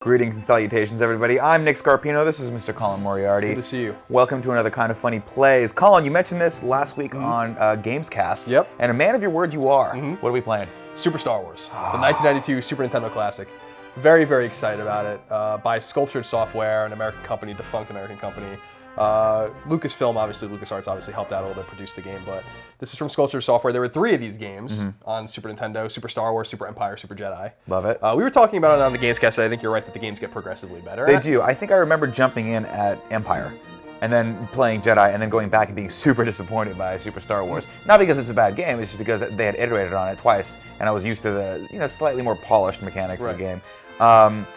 Greetings and salutations, everybody. I'm Nick Scarpino. This is Mr. Colin Moriarty. It's good to see you. Welcome to another Kind of Funny Plays. Colin, you mentioned this last week on Gamescast. Yep. And a man of your word you are. What are we playing? Super Star Wars, the 1992 Super Nintendo classic. Very, very excited about it. By Sculptured Software, an American company, defunct American company. Lucasfilm, obviously, LucasArts obviously helped out a little bit, produce the game, but this is from Sculptured Software. There were 3 of these games on Super Nintendo: Super Star Wars, Super Empire, Super Jedi. Love it. We were talking about it on the Gamescast, and I think you're right that the games get progressively better. They do. I think I remember jumping in at Empire and then playing Jedi and then going back and being super disappointed by Super Star Wars. Not because it's a bad game, it's just because they had iterated on it twice and I was used to the slightly more polished mechanics of the game. And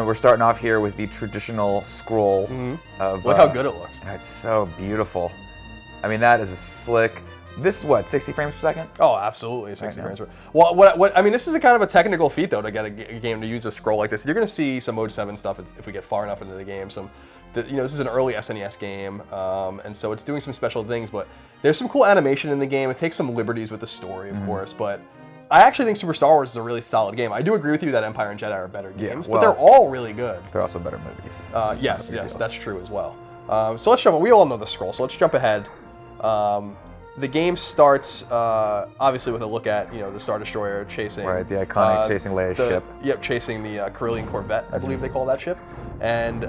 we're starting off here with the traditional scroll of. Look how good it looks. It's so beautiful. I mean, that is a slick. This is what, 60 frames per second? Oh, absolutely, 60 frames per second. Well, what I mean, this is a kind of a technical feat though to get a game to use a scroll like this. You're going to see some Mode 7 stuff if we get far enough into the game. This is an early SNES game, and so it's doing some special things. But there's some cool animation in the game. It takes some liberties with the story, of course, but. I actually think Super Star Wars is a really solid game. I do agree with you that Empire and Jedi are better games, but they're all really good. They're also better movies. Yes, that's true as well. So let's jump. We all know the scroll, so let's jump ahead. The game starts obviously with a look at the Star Destroyer chasing. Right, the iconic chasing Leia's ship. Yep, chasing the Carillion Corvette, I believe they call that ship, and.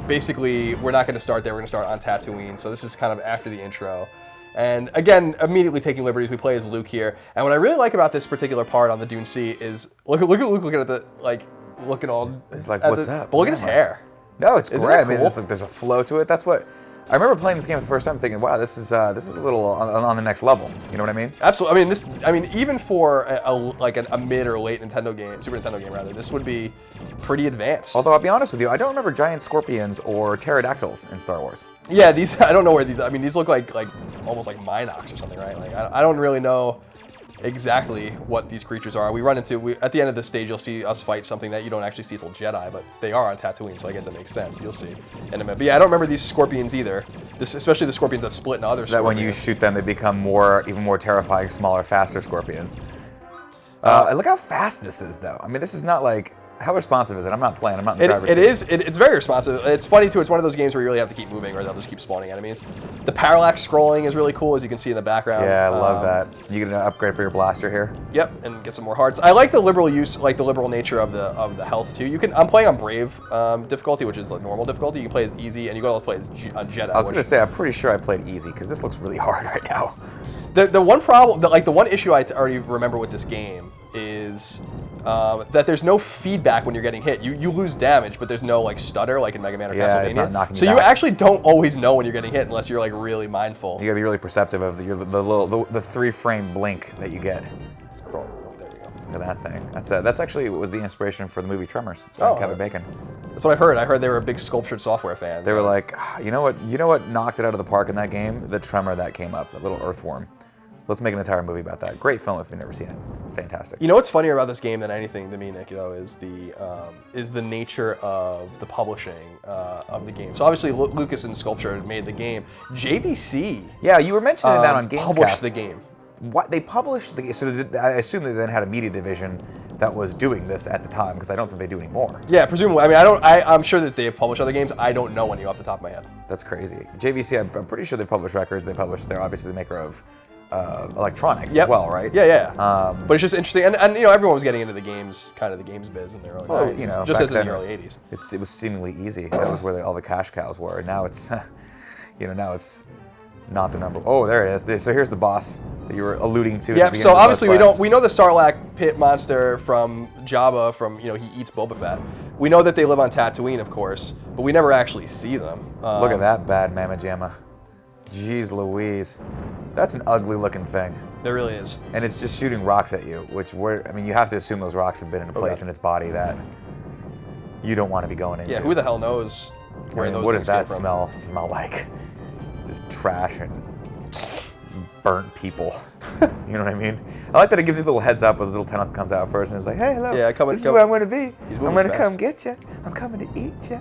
Basically, we're not going to start there. We're going to start on Tatooine. So this is kind of after the intro. And again, immediately taking liberties. We play as Luke here. And what I really like about this particular part on the Dune Sea is look at Luke looking at the look at all. He's like, what's up? But look at his hair. No, it's great. Cool? I mean, there's a flow to it. That's what I remember playing this game for the first time, thinking, wow, this is a little on the next level. You know what I mean? Absolutely. I mean, even for a mid or late Nintendo game, Super Nintendo game rather, this would be pretty advanced. Although I'll be honest with you, I don't remember giant scorpions or pterodactyls in Star Wars. Yeah, these I don't know where these. I mean, these look like almost like Minox or something, right? Like I don't really know exactly what these creatures are. We run into at the end of the stage, you'll see us fight something that you don't actually see till Jedi, but they are on Tatooine, so I guess it makes sense. You'll see in a minute. But yeah, I don't remember these scorpions either. Especially the scorpions that split into other scorpions. That when you shoot them, they become even more terrifying, smaller, faster scorpions. Look how fast this is, though. I mean, this is not like. How responsive is it? I'm not playing. I'm not in the driver's seat. It's very responsive. It's funny, too. It's one of those games where you really have to keep moving or they'll just keep spawning enemies. The parallax scrolling is really cool, as you can see in the background. Yeah, I love that. You get an upgrade for your blaster here. Yep, and get some more hearts. I like the liberal nature of the health, too. I'm playing on Brave difficulty, which is the normal difficulty. You can play as easy, and you can also play as Jedi. I was going to say, I'm pretty sure I played easy, because this looks really hard right now. The one problem, the one issue I already remember with this game is that there's no feedback when you're getting hit. You lose damage, but there's no stutter like in Mega Man or Castlevania. It's not knocking you so back. You actually don't always know when you're getting hit unless you're really mindful. You gotta be really perceptive of the 3-frame blink that you get. Scroll. There we go. Look at that thing. That's actually what was the inspiration for the movie Tremors. Kevin Bacon. That's what I heard. I heard they were big Sculptured Software fans. They were like, you know what knocked it out of the park in that game? The tremor that came up, the little earthworm. Let's make an entire movie about that. Great film if you've never seen it. It's fantastic. You know what's funnier about this game than anything to me, Nick, though, is the nature of the publishing of the game. So obviously Lucas and Sculpture made the game. JVC. Yeah, you were mentioning that on Gamescast. Published the game. What they published the game? So I assume they then had a media division that was doing this at the time, because I don't think they do anymore. Yeah, presumably. I mean, I'm sure that they have published other games. I don't know any off the top of my head. That's crazy. JVC, I'm pretty sure they publish records. They're obviously the maker of electronics as well, right? Yeah. But it's just interesting, and everyone was getting into the games biz in their own time. Just as in the early '80s. It was seemingly easy. That was where all the cash cows were. And now it's, now it's not the number. Oh, there it is. So here's the boss that you were alluding to. Yep. So obviously we know the Sarlacc pit monster from Jabba. From he eats Boba Fett. We know that they live on Tatooine, of course, but we never actually see them. Look at that bad mamma jamma. Jeez Louise. That's an ugly looking thing. There really is. And it's just shooting rocks at you, which you have to assume those rocks have been in a place in its body that you don't want to be going into. Yeah, who the hell knows where those what does that came from? smell like? Just trash and burnt people. You know what I mean? I like that it gives you a little heads up when this little tentacle comes out first and it's like, hey, hello, this is where I'm going to be. I'm going to come get you. I'm coming to eat you.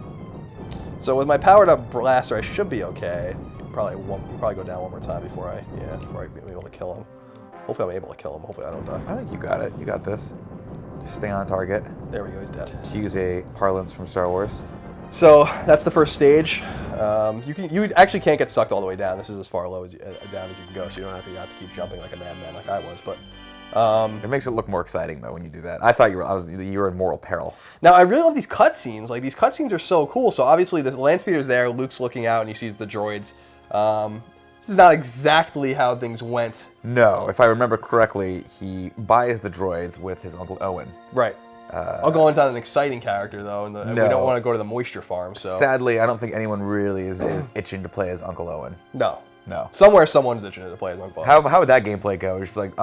So with my powered up blaster, I should be okay. Probably go down one more time before I be able to kill him. Hopefully I'm able to kill him. Hopefully I don't die. I think you got it. You got this. Just stay on target. There we go, he's dead. To use a parlance from Star Wars. So that's the first stage. You actually can't get sucked all the way down. This is as far down as you can go, so you don't have to keep jumping like a madman like I was. But it makes it look more exciting though when you do that. I thought you were in mortal peril. Now I really love these cutscenes. Like these cutscenes are so cool. So obviously the land speeder's there. Luke's looking out and he sees the droids. This is not exactly how things went. No, if I remember correctly, he buys the droids with his Uncle Owen. Right. Uncle Owen's not an exciting character though, and we don't want to go to the moisture farm. So sadly, I don't think anyone really is itching to play as Uncle Owen. No. No. Someone's itching to play as Uncle Owen. How would that gameplay go? Just like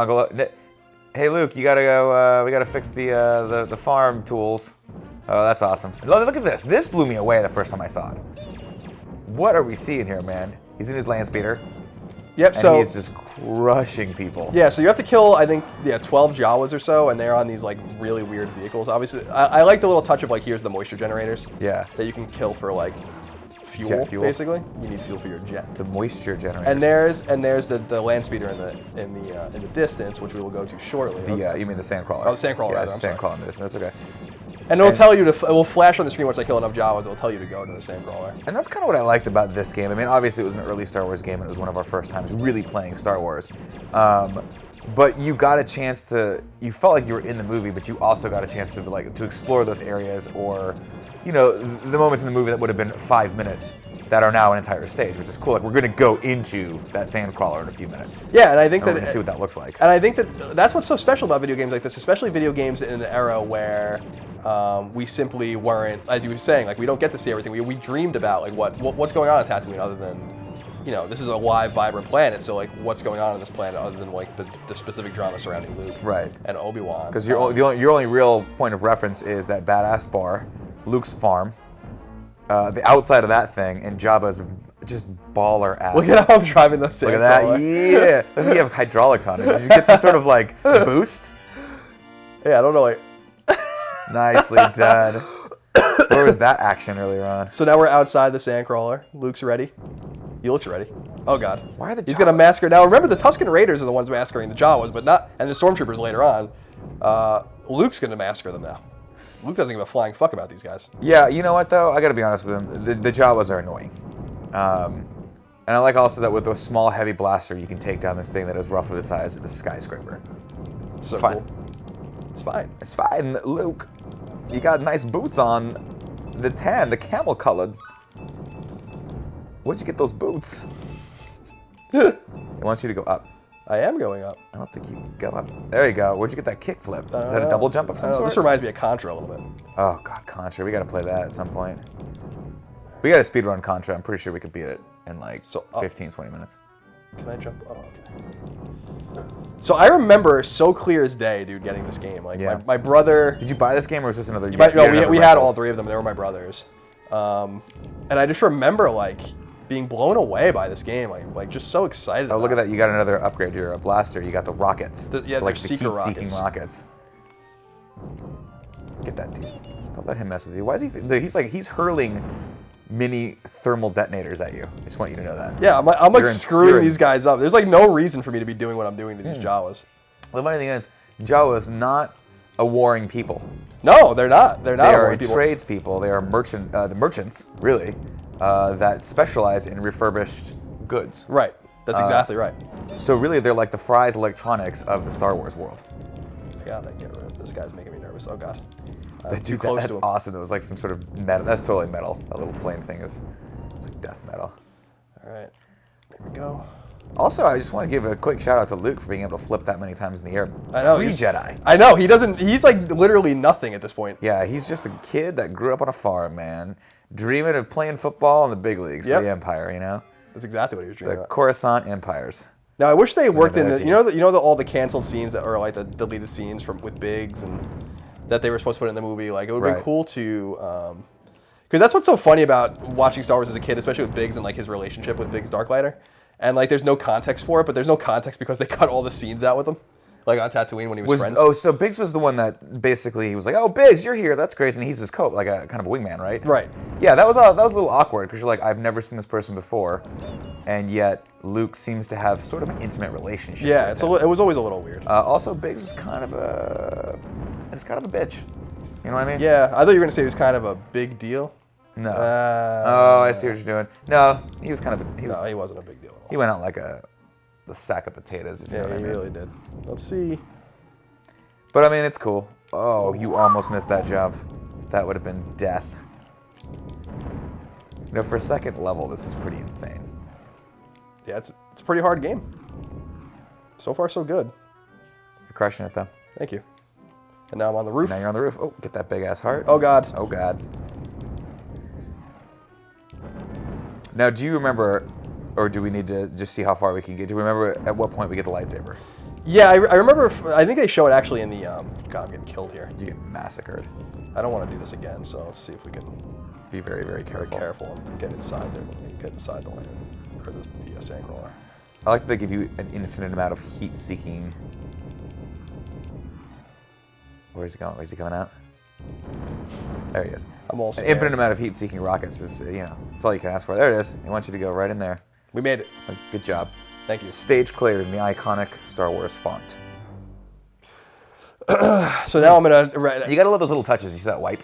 hey Luke, you gotta go. We gotta fix the farm tools. Oh, that's awesome. Look at this. This blew me away the first time I saw it. What are we seeing here, man? He's in his land speeder. Yep. And he's just crushing people. Yeah. So you have to kill, I think, 12 Jawas or so, and they're on these like really weird vehicles. Obviously, I like the little touch of like here's the moisture generators. Yeah. That you can kill for like fuel, basically. You need fuel for your jet. The moisture generators. And there's the land speeder in the distance, which we will go to shortly. You mean the sandcrawler? Oh, the sandcrawler. Yeah, rather, sandcrawler in the distance. That's okay. And it'll tell you it will flash on the screen once I kill enough Jawas. It'll tell you to go to the sandcrawler. And that's kind of what I liked about this game. I mean, obviously it was an early Star Wars game, and it was one of our first times really playing Star Wars. But you got a chance to. You felt like you were in the movie, but you also got a chance to explore those areas, or, the moments in the movie that would have been 5 minutes that are now an entire stage, which is cool. Like we're going to go into that sandcrawler in a few minutes. Yeah, and I think we're going to see what that looks like. And I think that's what's so special about video games like this, especially video games in an era where we simply weren't, as you were saying, like we don't get to see everything. We dreamed about like what's going on at Tatooine, other than, this is a live, vibrant planet. So like, what's going on this planet, other than like the specific drama surrounding Luke, right, and Obi-Wan? Because your only real point of reference is that badass bar, Luke's farm, the outside of that thing, and Jabba's just baller ass. Look at how I'm driving the sandcrawler. Look at that, yeah. Doesn't he have hydraulics on it? Did you get some sort of like boost? Yeah, I don't know. Like, nicely done. Where was that action earlier on? So now we're outside the sandcrawler. Luke's ready. He looks ready. Oh God. Why are the He's gonna massacre. Now remember, the Tusken Raiders are the ones massacring the Jawas, but not, and the Stormtroopers later on. Luke's gonna massacre them now. Luke doesn't give a flying fuck about these guys. Yeah, you know what though? I gotta be honest with him. The Jawas are annoying. And I like also that with a small heavy blaster, you can take down this thing that is roughly the size of a skyscraper. So it's fine. Cool. It's fine. It's fine, Luke. You got nice boots on. The tan, the camel colored. Where'd you get those boots? I want you to go up. I am going up. I don't think you can go up. There you go. Where'd you get that kickflip? Is that a double jump of some sort? This reminds me of Contra a little bit. Oh God, Contra. We gotta play that at some point. We gotta speedrun Contra. I'm pretty sure we could beat it in like 15, 20 minutes. Can I jump? Oh, okay. So I remember so clear as day, dude, getting this game. Like my brother. Did you buy this game or was this another? No, we had all three of them. They were my brothers. And I just remember like being blown away by this game, like just so excited. Oh, look at that! You got another upgrade to your blaster. You got the rockets, like the heat-seeking rockets. Get that dude! Don't let him mess with you. Why is he? He's hurling mini thermal detonators at you. I just want you to know that. Yeah, I'm like screwing these guys up. There's like no reason for me to be doing what I'm doing to these Jawas. The funny thing is, Jawas not a warring people. No, they're not. They are tradespeople. They are the merchants, really, that specialize in refurbished goods. Right. That's exactly right. So really, they're like the Fry's Electronics of the Star Wars world. I gotta get rid of this. Guy's making me nervous. Oh God. Dude, that's awesome. It was like some sort of metal. That's totally metal. That little flame thing it's like death metal. All right. There we go. Also, I just want to give a quick shout out to Luke for being able to flip that many times in the air. I know. Pre-Jedi. I know. He's like literally nothing at this point. Yeah, he's just a kid that grew up on a farm, man. Dreaming of playing football in the big leagues for the Empire, you know? That's exactly what he was dreaming about. The Coruscant Empires. Now, I wish they worked in all the canceled scenes that are like the deleted scenes with Biggs and that they were supposed to put in the movie. Like, it would be cool to, because that's what's so funny about watching Star Wars as a kid, especially with Biggs and like his relationship with Biggs Darklighter. And like, there's no context for it, but there's no context because they cut all the scenes out with him, like on Tatooine when he was friends. Oh, so Biggs was the one that basically he was like, "Oh, Biggs, you're here. That's crazy." And he's his coat, like a kind of a wingman, right? Right. Yeah, that was a little awkward because you're like, I've never seen this person before, and yet Luke seems to have sort of an intimate relationship. Yeah, it was always a little weird. Also, Biggs was kind of it's kind of a bitch. You know what I mean? Yeah, I thought you were gonna say it was kind of a big deal. No. Oh, I see what you're doing. No, he was kind of. No, he wasn't a big deal at all. He went out like a sack of potatoes. If you know what I he mean. really did. Let's see. But I mean, it's cool. Oh, you almost missed that jump. That would have been death. You know, for a second level, this is pretty insane. Yeah, it's a pretty hard game. So far, so good. You're crushing it, though. Thank you. And now I'm on the roof. Now you're on the roof. Oh, get that big ass heart. Oh God. Oh God. Now, do you remember, or do we need to just see how far we can get? Do you remember at what point we get the lightsaber? Yeah, I remember. I think they show it actually in the. God, I'm getting killed here. You get massacred. I don't want to do this again, so let's see if we can Be very, very careful. be careful and get inside there. Get inside the land or the sandcrawler. I like that they give you an infinite amount of heat-seeking. Where's he going? Where's he coming out? There he is. I'm all An scared. infinite amount of heat-seeking rockets is, you know, that's all you can ask for. There it is. He wants you to go right in there. We made it. Good job. Thank you. Stage cleared in the iconic Star Wars font. So now I'm gonna. You gotta love those little touches. You see that wipe?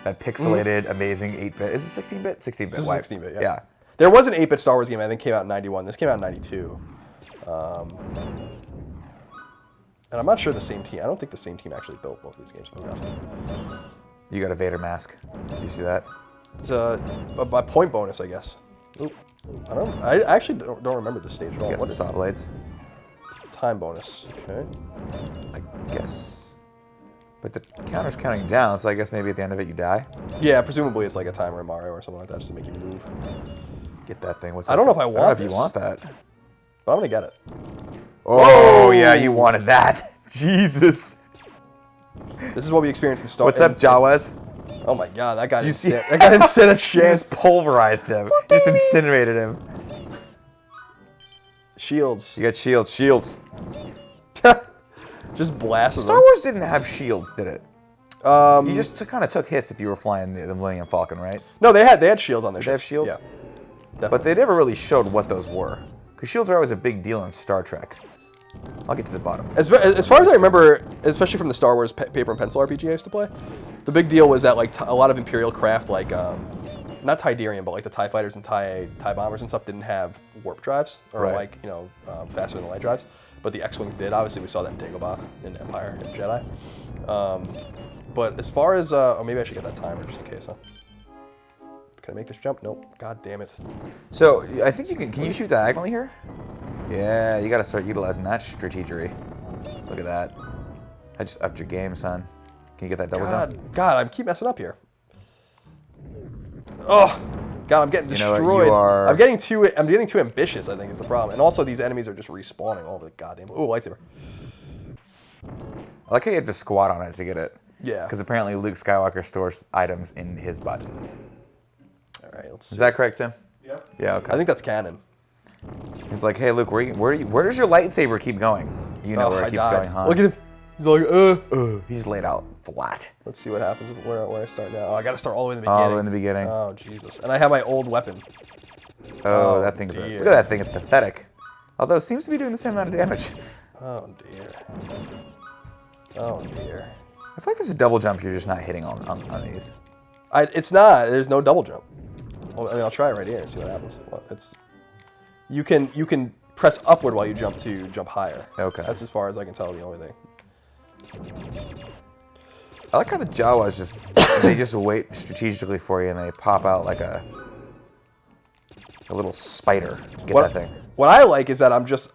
That pixelated, amazing 8-bit. Is it 16-bit? 16-bit This is wipe. 16-bit, Yeah. There was an 8-bit Star Wars game I think came out in '91. This came out in '92. And I'm not sure the same team. I don't think the same team actually built both of these games. Oh God. You got a Vader mask. Did you see that? It's a point bonus, I guess. Oop. I actually don't remember this stage at all. You got some What is saw blades. time bonus? Okay. I guess. But the counter's counting down, so I guess maybe at the end of it you die. Yeah, presumably it's like a timer in Mario or something like that, just to make you move. Get that thing. What's I that? don't know if I don't know want if you this. want that. But I'm gonna get it. Oh, yeah, you wanted that. Jesus. This is what we experienced in Star. What's up, Jawas? Oh my God, that guy. Did you see? That guy didn't stand a You chance. just pulverized him. Just incinerated him. Shields. You got shields. Shields. Just blasted Star them. Wars didn't have shields, did it? Um, You just kind of took hits if you were flying the Millennium Falcon, right? No, they had shields on their Did they have ships. shields? Yeah. But they never really showed what those were. Because shields are always a big deal in Star Trek. I'll get to the bottom. As far as I remember, especially from the Star Wars paper and pencil RPG I used to play, the big deal was that like a lot of Imperial craft, like not Tidarium, but like the TIE fighters and TIE bombers and stuff, didn't have warp drives or Right. like faster than light drives. But the X-wings did. Obviously, we saw that in Dagobah, in Empire, and Jedi. But as far as oh, maybe I should get that timer just in case, huh? Can I make this jump? Nope. God damn it. So I think you can you shoot diagonally here? Yeah, you got to start utilizing that strategery. Look at that. I just upped your game, son. Can you get that double jump? God, I keep messing up here. Oh, God, I'm getting You know destroyed. what, you are- I'm getting too ambitious, I think, is the problem. And also, these enemies are just respawning all over the goddamn. Ooh, lightsaber. I like how you have to squat on it to get it. Yeah. Because apparently Luke Skywalker stores items in his butt. All right, let's see. Is that correct, Tim? Yeah. Yeah, okay. I think that's canon. He's like, hey, Luke, where does your lightsaber keep going? You know where I it keeps died. going, huh? Look at him. He's like, He just laid out flat. Let's see what happens where I start now. Oh, I got to start all the way in the beginning. All the way in the beginning. Oh, Jesus. And I have my old weapon. Oh, that thing's dear. look at that thing. It's pathetic. Although it seems to be doing the same amount of damage. Oh, dear. Oh, dear. I feel like there's a double jump you're just not hitting on these. It's not. There's no double jump. Well, I mean, I'll try it right here and see what happens. Well, you can press upward while you jump to jump higher. Okay. That's as far as I can tell. The only thing. I like how the Jawas they just wait strategically for you and they pop out like a little spider. Get that thing. What I like is that I'm just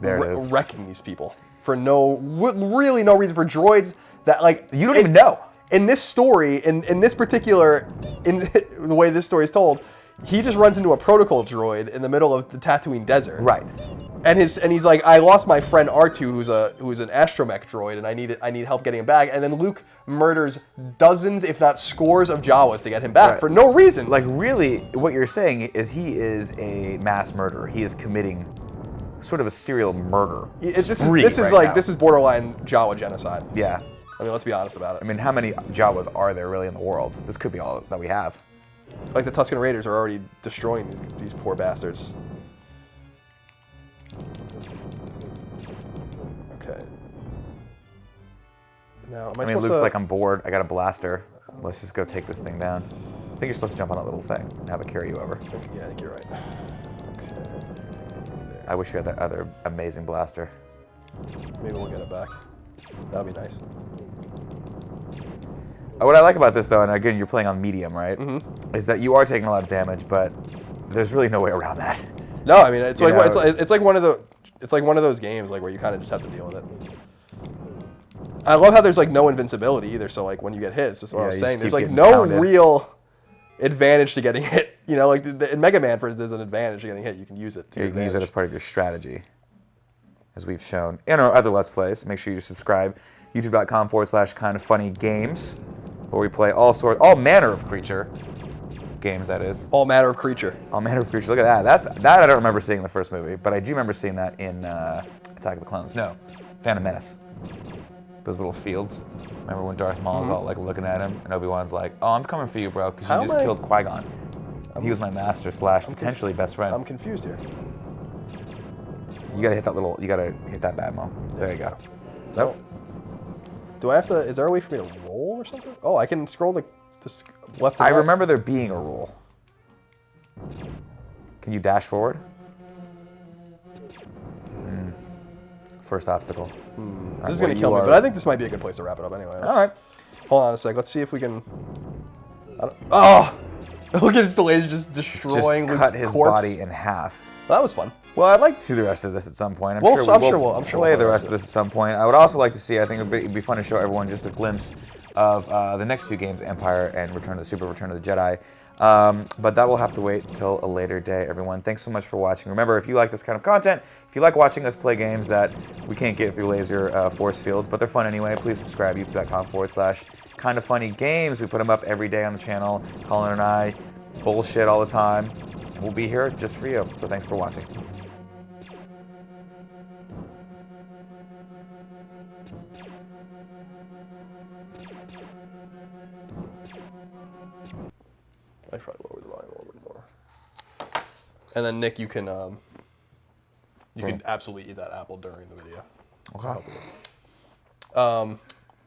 There it is. wrecking these people for really no reason, for droids that like You don't even know. In this story, in this particular, in the way this story is told, he just runs into a protocol droid in the middle of the Tatooine desert. Right. And he's like, I lost my friend R2, who's an astromech droid, and I need help getting him back. And then Luke murders dozens, if not scores, of Jawas to get him back for no reason. Like really, what you're saying is he is a mass murderer. He is committing sort of a serial murder. This is borderline Jawa genocide. Yeah. I mean, let's be honest about it. I mean, how many Jawas are there really in the world? This could be all that we have. Like the Tusken Raiders are already destroying these poor bastards. Okay. Now, I mean, it looks like I'm bored. I got a blaster. Let's just go take this thing down. I think you're supposed to jump on that little thing and have it carry you over. Okay, yeah, I think you're right. Okay. I wish you had that other amazing blaster. Maybe we'll get it back. That'd be nice. What I like about this, though, and again, you're playing on medium, right? Mm-hmm. Is that you are taking a lot of damage, but there's really no way around that. No, I mean it's like one of those games like where you kind of just have to deal with it. I love how there's like no invincibility either. So like when you get hit, it's just what I was saying. There's like no real advantage to getting hit. You know, like in Mega Man, for instance, there's an advantage to getting hit. You can use it. You can use it as part of your strategy, as we've shown in our other Let's Plays. Make sure you subscribe. YouTube.com/kindoffunnygames, where we play all manner of creature games. That is all manner of creature. All manner of creature. Look at that. That I don't remember seeing in the first movie, but I do remember seeing that in Attack of the Clones. No, Phantom Menace. Those little fields. Remember when Darth Maul was all like looking at him, and Obi-Wan's like, "Oh, I'm coming for you, bro, because you just killed Qui-Gon. He was my master / potentially best friend." I'm confused here. You gotta hit that little. You gotta hit that bad Mo. There you go. Nope. Do I have to? Is there a way for me to roll or something? Oh, I can scroll this left. I remember there being a roll. Can you dash forward? First obstacle. This is going to kill me, but I think this might be a good place to wrap it up anyway. All right. Hold on a sec. Let's see if we can... Oh! Look at the laser just destroying Luke's cut his corpse. Body in half. That was fun. Well, I'd like to see the rest of this at some point. I'm sure we'll play the rest of this at some point. I would also like to see, I think it'd be fun to show everyone just a glimpse of the next two games, Empire and Return of the Jedi. But that will have to wait until a later day, everyone. Thanks so much for watching. Remember, if you like this kind of content, if you like watching us play games that we can't get through laser force fields, but they're fun anyway, please subscribe, youtube.com/kindoffunnygames. We put them up every day on the channel. Colin and I bullshit all the time. We'll be here just for you. So thanks for watching. I probably lower the volume a little bit more. And then Nick, you can absolutely eat that apple during the video. Okay.